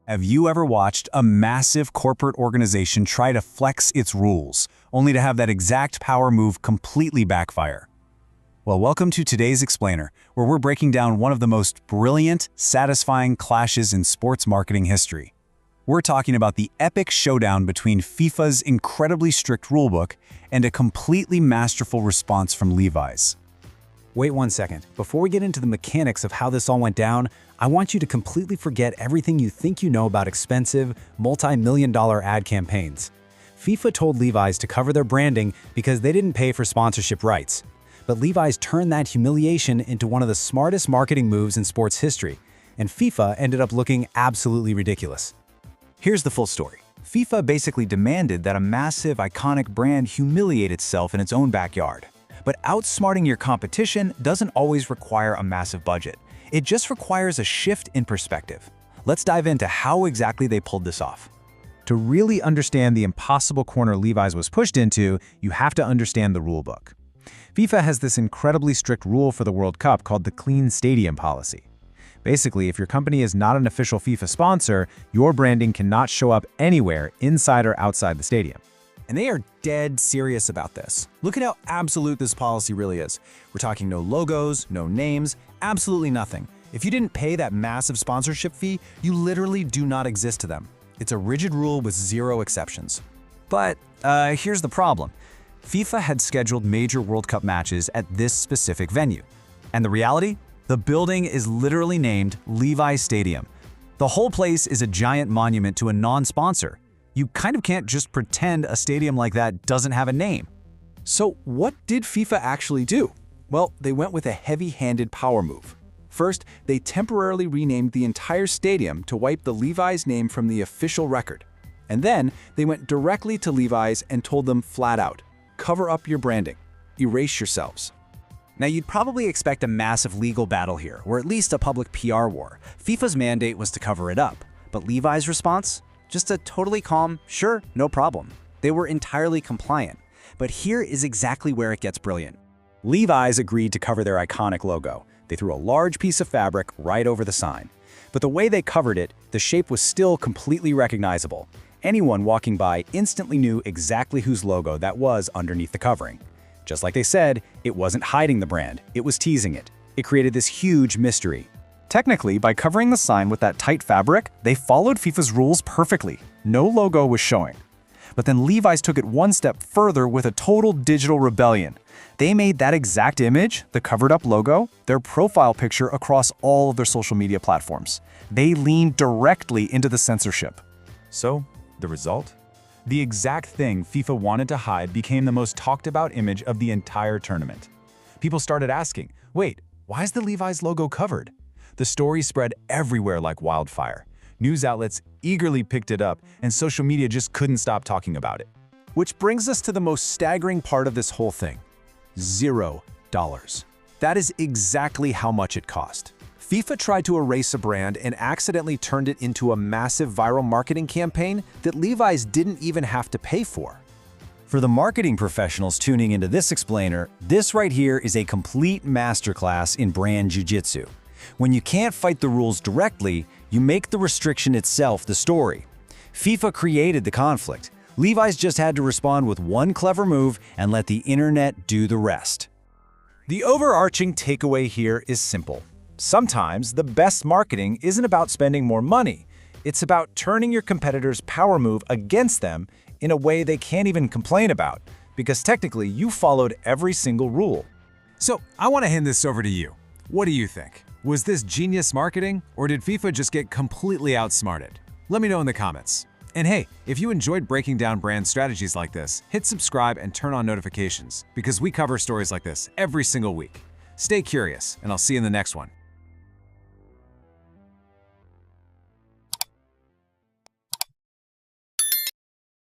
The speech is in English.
Have you ever watched a massive corporate organization try to flex its rules, only to have that exact power move completely backfire? Well, welcome to today's Explainer, where we're breaking down one of the most brilliant, satisfying clashes in sports marketing history. We're talking about the epic showdown between FIFA's incredibly strict rulebook and a completely masterful response from Levi's. Wait one second. Before we get into the mechanics of how this all went down, I want you to completely forget everything you think you know about expensive, multi-million-dollar ad campaigns. FIFA told Levi's to cover their branding because they didn't pay for sponsorship rights. But Levi's turned that humiliation into one of the smartest marketing moves in sports history, and FIFA ended up looking absolutely ridiculous. Here's the full story. FIFA basically demanded that a massive, iconic brand humiliate itself in its own backyard. But outsmarting your competition doesn't always require a massive budget. It just requires a shift in perspective. Let's dive into how exactly they pulled this off. To really understand the impossible corner Levi's was pushed into, you have to understand the rulebook. FIFA has this incredibly strict rule for the World Cup called the Clean Stadium Policy. Basically, if your company is not an official FIFA sponsor, your branding cannot show up anywhere inside or outside the stadium. And they are dead serious about this. Look at how absolute this policy really is. We're talking no logos, no names, absolutely nothing. If you didn't pay that massive sponsorship fee, you literally do not exist to them. It's a rigid rule with zero exceptions. But here's the problem. FIFA had scheduled major World Cup matches at this specific venue. And the reality? The building is literally named Levi Stadium. The whole place is a giant monument to a non-sponsor. You kind of can't just pretend a stadium like that doesn't have a name. So what did FIFA actually do? Well, they went with a heavy-handed power move. First, they temporarily renamed the entire stadium to wipe the Levi's name from the official record. And then they went directly to Levi's and told them flat out, cover up your branding, erase yourselves. Now, you'd probably expect a massive legal battle here, or at least a public PR war. FIFA's mandate was to cover it up, but Levi's response? Just a totally calm, sure, no problem. They were entirely compliant. But here is exactly where it gets brilliant. Levi's agreed to cover their iconic logo. They threw a large piece of fabric right over the sign. But the way they covered it, the shape was still completely recognizable. Anyone walking by instantly knew exactly whose logo that was underneath the covering. Just like they said, it wasn't hiding the brand, it was teasing it. It created this huge mystery. Technically, by covering the sign with that tight fabric, they followed FIFA's rules perfectly. No logo was showing. But then Levi's took it one step further with a total digital rebellion. They made that exact image, the covered-up logo, their profile picture across all of their social media platforms. They leaned directly into the censorship. So, the result? The exact thing FIFA wanted to hide became the most talked-about image of the entire tournament. People started asking, wait, why is the Levi's logo covered? The story spread everywhere like wildfire. News outlets eagerly picked it up, and social media just couldn't stop talking about it. Which brings us to the most staggering part of this whole thing. $0. That is exactly how much it cost. FIFA tried to erase a brand and accidentally turned it into a massive viral marketing campaign that Levi's didn't even have to pay for. For the marketing professionals tuning into this explainer, this right here is a complete masterclass in brand jiu-jitsu. When you can't fight the rules directly, you make the restriction itself the story. FIFA created the conflict. Levi's just had to respond with one clever move and let the internet do the rest. The overarching takeaway here is simple. Sometimes the best marketing isn't about spending more money. It's about turning your competitor's power move against them in a way they can't even complain about, because technically you followed every single rule. So I want to hand this over to you. What do you think? Was this genius marketing, or did FIFA just get completely outsmarted? Let me know in the comments. And hey, if you enjoyed breaking down brand strategies like this, hit subscribe and turn on notifications, because we cover stories like this every single week. Stay curious, and I'll see you in the next one.